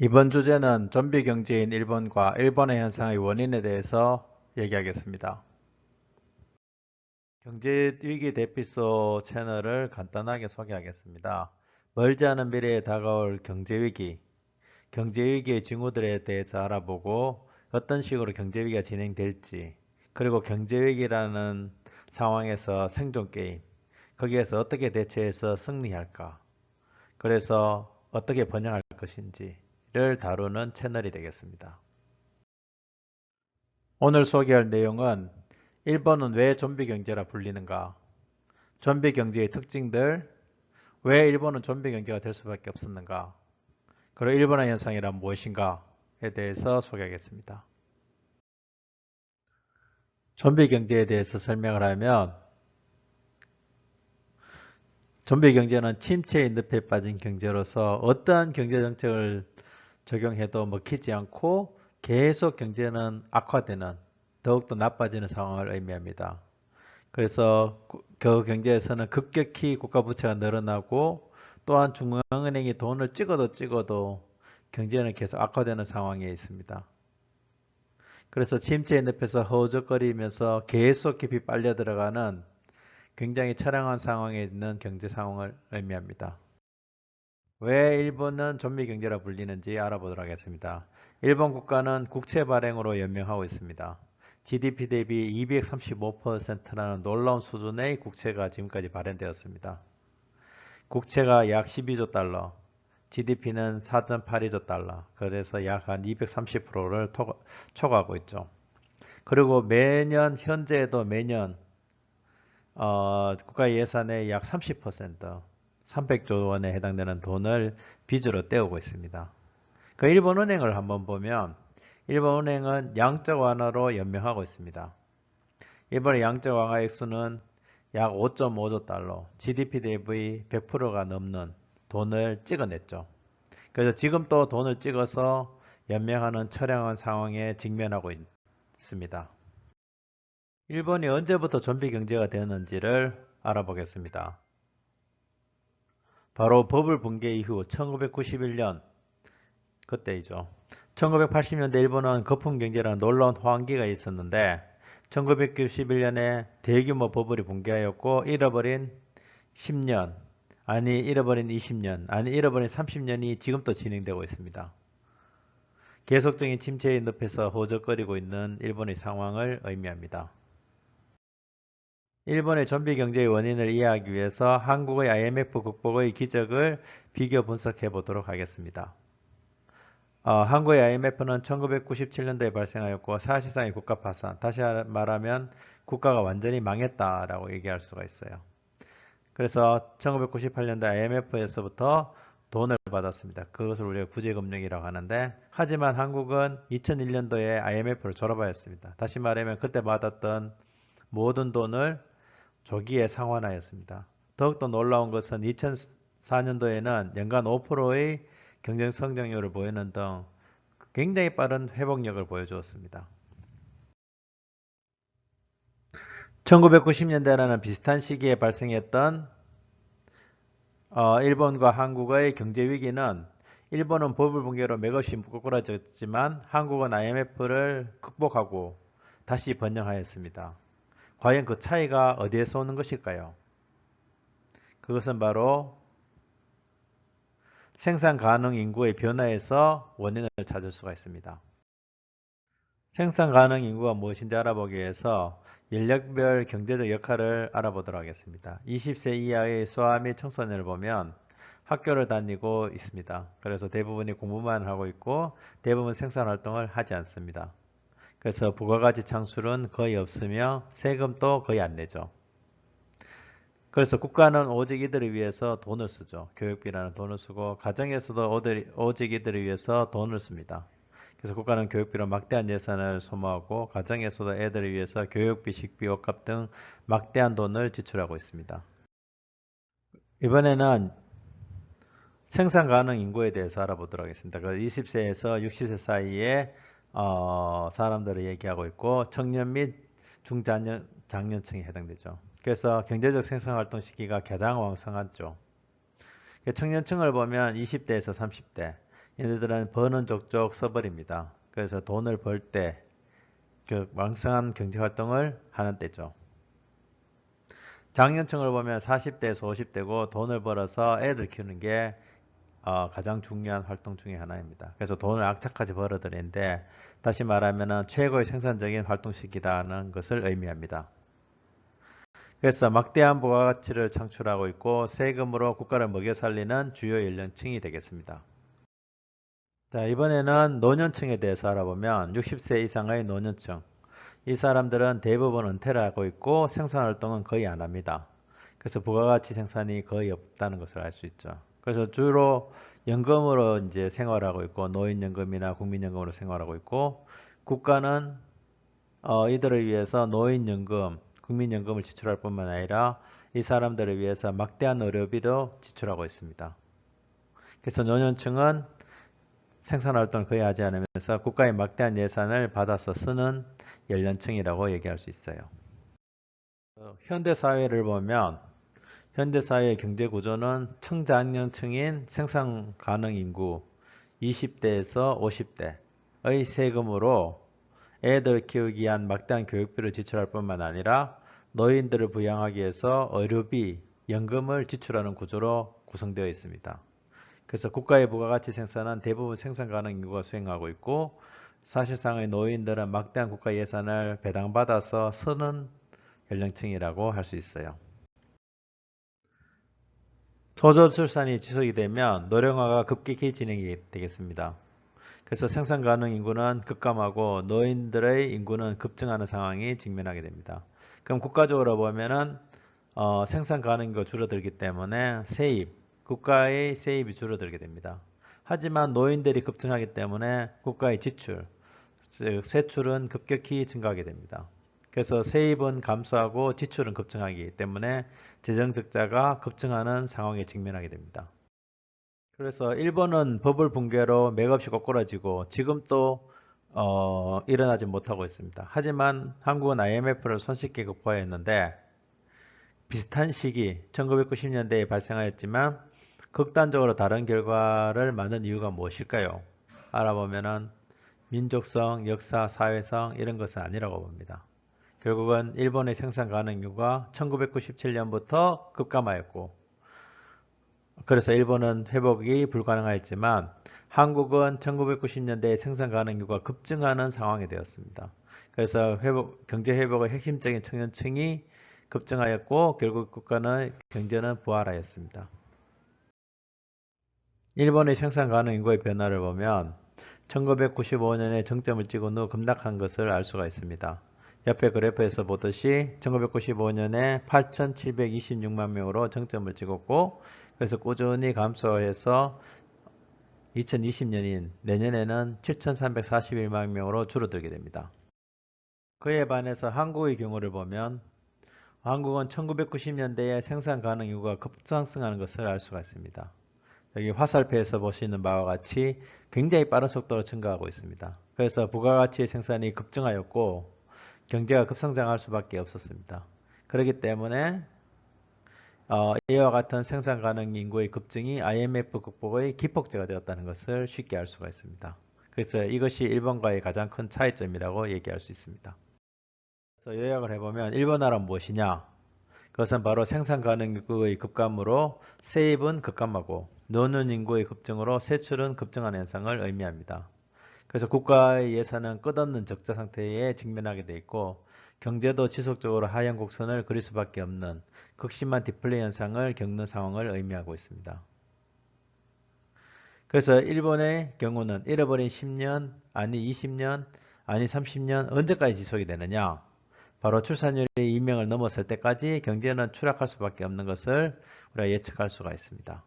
이번 주제는 좀비 경제인 일본과 일본의 현상의 원인에 대해서 얘기하겠습니다. 경제위기 대피소 채널을 간단하게 소개하겠습니다. 멀지 않은 미래에 다가올 경제위기, 경제위기의 징후들에 대해서 알아보고 어떤 식으로 경제위기가 진행될지, 그리고 경제위기라는 상황에서 생존 게임, 거기에서 어떻게 대처해서 승리할까, 그래서 어떻게 번영할 것인지를 다루는 채널이 되겠습니다. 오늘 소개할 내용은 일본은 왜 좀비 경제라 불리는가? 좀비 경제의 특징들, 왜 일본은 좀비 경제가 될 수밖에 없었는가? 그리고 일본의 현상이란 무엇인가에 대해서 소개하겠습니다. 좀비 경제에 대해서 설명을 하면 좀비 경제는 침체의 늪에 빠진 경제로서 어떠한 경제 정책을 적용해도 먹히지 않고 계속 경제는 악화되는 더욱더 나빠지는 상황을 의미합니다. 그래서 그 경제에서는 급격히 국가 부채가 늘어나고 또한 중앙은행이 돈을 찍어도 경제는 계속 악화되는 상황에 있습니다. 그래서 침체의 늪에서 허우적거리면서 계속 깊이 빨려 들어가는 굉장히 처량한 상황에 있는 경제 상황을 의미합니다. 왜 일본은 좀비 경제라 불리는지 알아보도록 하겠습니다. 일본 국가는 국채 발행으로 연명하고 있습니다. GDP 대비 235%라는 놀라운 수준의 국채가 지금까지 발행되었습니다. 국채가 약 12조 달러, GDP는 4.82조 달러, 그래서 약 한 230%를 초과하고 있죠. 그리고 매년, 현재에도 매년 국가 예산의 약 30%, 300조 원에 해당되는 돈을 빚으로 떼오고 있습니다. 그 일본은행을 한번 보면 일본은행은 양적 완화로 연명하고 있습니다. 일본의 양적 완화 액수는 약 5.5조 달러, GDP 대비 100%가 넘는 돈을 찍어냈죠. 그래서 지금 또 돈을 찍어서 연명하는 처량한 상황에 직면하고 있습니다. 일본이 언제부터 좀비 경제가 되었는지를 알아보겠습니다. 바로 버블 붕괴 이후 1991년 그때이죠. 1980년대 일본은 거품 경제라는 놀라운 호황기가 있었는데 1991년에 대규모 버블이 붕괴하였고 잃어버린 10년, 아니 잃어버린 20년, 아니 잃어버린 30년이 지금도 진행되고 있습니다. 계속적인 침체의 늪에서 허우적거리고 있는 일본의 상황을 의미합니다. 일본의 좀비 경제의 원인을 이해하기 위해서 한국의 IMF 극복의 기적을 비교 분석해 보도록 하겠습니다. 한국의 IMF는 1997년도에 발생하였고 사실상의 국가 파산, 다시 말하면 국가가 완전히 망했다라고 얘기할 수가 있어요. 그래서 1998년도 IMF에서부터 돈을 받았습니다. 그것을 우리가 구제금융이라고 하는데 하지만 한국은 2001년도에 IMF를 졸업하였습니다. 다시 말하면 그때 받았던 모든 돈을 조기에 상환하였습니다. 더욱더 놀라운 것은 2004년도에는 연간 5%의 경쟁 성장률을 보이는 등 굉장히 빠른 회복력을 보여주었습니다. 1990년대라는 비슷한 시기에 발생했던 일본과 한국의 경제 위기는 일본은 버블 붕괴로 맥없이 꼬꾸라졌지만 한국은 IMF를 극복하고 다시 번영하였습니다. 과연 그 차이가 어디에서 오는 것일까요? 그것은 바로 생산 가능 인구의 변화에서 원인을 찾을 수가 있습니다. 생산 가능 인구가 무엇인지 알아보기 위해서 연령별 경제적 역할을 알아보도록 하겠습니다. 20세 이하의 소아 및 청소년을 보면 학교를 다니고 있습니다. 그래서 대부분이 공부만 하고 있고 대부분 생산 활동을 하지 않습니다. 그래서 부가가치 창출은 거의 없으며 세금도 거의 안 내죠. 그래서 국가는 오직 이들을 위해서 돈을 쓰죠. 교육비라는 돈을 쓰고 가정에서도 오직 이들을 위해서 돈을 씁니다. 그래서 국가는 교육비로 막대한 예산을 소모하고 가정에서도 애들을 위해서 교육비, 식비, 옷값 등 막대한 돈을 지출하고 있습니다. 이번에는 생산 가능 인구에 대해서 알아보도록 하겠습니다. 20세에서 60세 사이의 사람들을 얘기하고 있고 청년 및 중장년층에 해당되죠. 그래서 경제적 생산활동 시기가 가장 왕성하죠. 청년층을 보면 20대에서 30대, 얘네들은 버는 족족 써버립니다. 그래서 돈을 벌 때 그 왕성한 경제활동을 하는 때죠. 장년층을 보면 40대에서 50대고 돈을 벌어서 애들 키우는 게 가장 중요한 활동 중에 하나입니다. 그래서 돈을 악착같이 벌어들이는데 다시 말하면 최고의 생산적인 활동 시기라는 것을 의미합니다. 그래서 막대한 부가가치를 창출하고 있고 세금으로 국가를 먹여 살리는 주요 연령층이 되겠습니다. 자, 이번에는 노년층에 대해서 알아보면 60세 이상의 노년층. 이 사람들은 대부분 은퇴를 하고 있고 생산활동은 거의 안 합니다. 그래서 부가가치 생산이 거의 없다는 것을 알 수 있죠. 그래서 주로 연금으로 이제 생활하고 있고 노인연금이나 국민연금으로 생활하고 있고 국가는 이들을 위해서 노인연금, 국민연금을 지출할 뿐만 아니라 이 사람들을 위해서 막대한 의료비도 지출하고 있습니다. 그래서 노년층은 생산활동을 거의 하지 않으면서 국가의 막대한 예산을 받아서 쓰는 연령층이라고 얘기할 수 있어요. 현대사회를 보면 현대사회의 경제구조는 청장년층인 생산가능 인구 20대에서 50대의 세금으로 애들 키우기 위한 막대한 교육비를 지출할 뿐만 아니라 노인들을 부양하기 위해서 의료비, 연금을 지출하는 구조로 구성되어 있습니다. 그래서 국가의 부가가치 생산은 대부분 생산 가능 인구가 수행하고 있고 사실상의 노인들은 막대한 국가 예산을 배당받아서 쓰는 연령층이라고 할 수 있어요. 초저출산이 지속이 되면 노령화가 급격히 진행이 되겠습니다. 그래서 생산 가능 인구는 급감하고 노인들의 인구는 급증하는 상황이 직면하게 됩니다. 그럼 국가적으로 보면은 생산 가능 인구가 줄어들기 때문에 국가의 세입이 줄어들게 됩니다. 하지만 노인들이 급증하기 때문에 국가의 지출, 즉 세출은 급격히 증가하게 됩니다. 그래서 세입은 감소하고 지출은 급증하기 때문에 재정 적자가 급증하는 상황에 직면하게 됩니다. 그래서 일본은 버블 붕괴로 맥없이 꼬꾸라지고 지금 또 일어나지 못하고 있습니다. 하지만 한국은 IMF를 손쉽게 극복했는데 비슷한 시기 1990년대에 발생하였지만 극단적으로 다른 결과를 만든 이유가 무엇일까요? 알아보면은 민족성, 역사, 사회성 이런 것은 아니라고 봅니다. 결국은 일본의 생산 가능률가 1997년부터 급감하였고 그래서 일본은 회복이 불가능하였지만 한국은 1990년대에 생산 가능률가 급증하는 상황이 되었습니다. 그래서 경제 회복의 핵심적인 청년층이 급증하였고 결국 국가는 경제는 부활하였습니다. 일본의 생산 가능 인구의 변화를 보면 1995년에 정점을 찍은 후 급락한 것을 알 수가 있습니다. 옆에 그래프에서 보듯이 1995년에 8,726만 명으로 정점을 찍었고 그래서 꾸준히 감소해서 2020년인 내년에는 7,341만 명으로 줄어들게 됩니다. 그에 반해서 한국의 경우를 보면 한국은 1990년대에 생산 가능 인구가 급상승하는 것을 알 수가 있습니다. 여기 화살표에서 보시는 바와 같이 굉장히 빠른 속도로 증가하고 있습니다. 그래서 부가가치의 생산이 급증하였고 경제가 급성장할 수밖에 없었습니다. 그렇기 때문에 이와 같은 생산 가능 인구의 급증이 IMF 극복의 기폭제가 되었다는 것을 쉽게 알 수가 있습니다. 그래서 이것이 일본과의 가장 큰 차이점이라고 얘기할 수 있습니다. 그래서 요약을 해보면 일본화란 무엇이냐? 그것은 바로 생산 가능 인구의 급감으로 세입은 급감하고 노년 인구의 급증으로 세출은 급증하는 현상을 의미합니다. 그래서 국가의 예산은 끝없는 적자 상태에 직면하게 돼 있고 경제도 지속적으로 하향 곡선을 그릴 수밖에 없는 극심한 디플레 현상을 겪는 상황을 의미하고 있습니다. 그래서 일본의 경우는 잃어버린 10년, 아니 20년, 아니 30년 언제까지 지속이 되느냐? 바로 출산율이 2명을 넘었을 때까지 경제는 추락할 수밖에 없는 것을 우리가 예측할 수가 있습니다.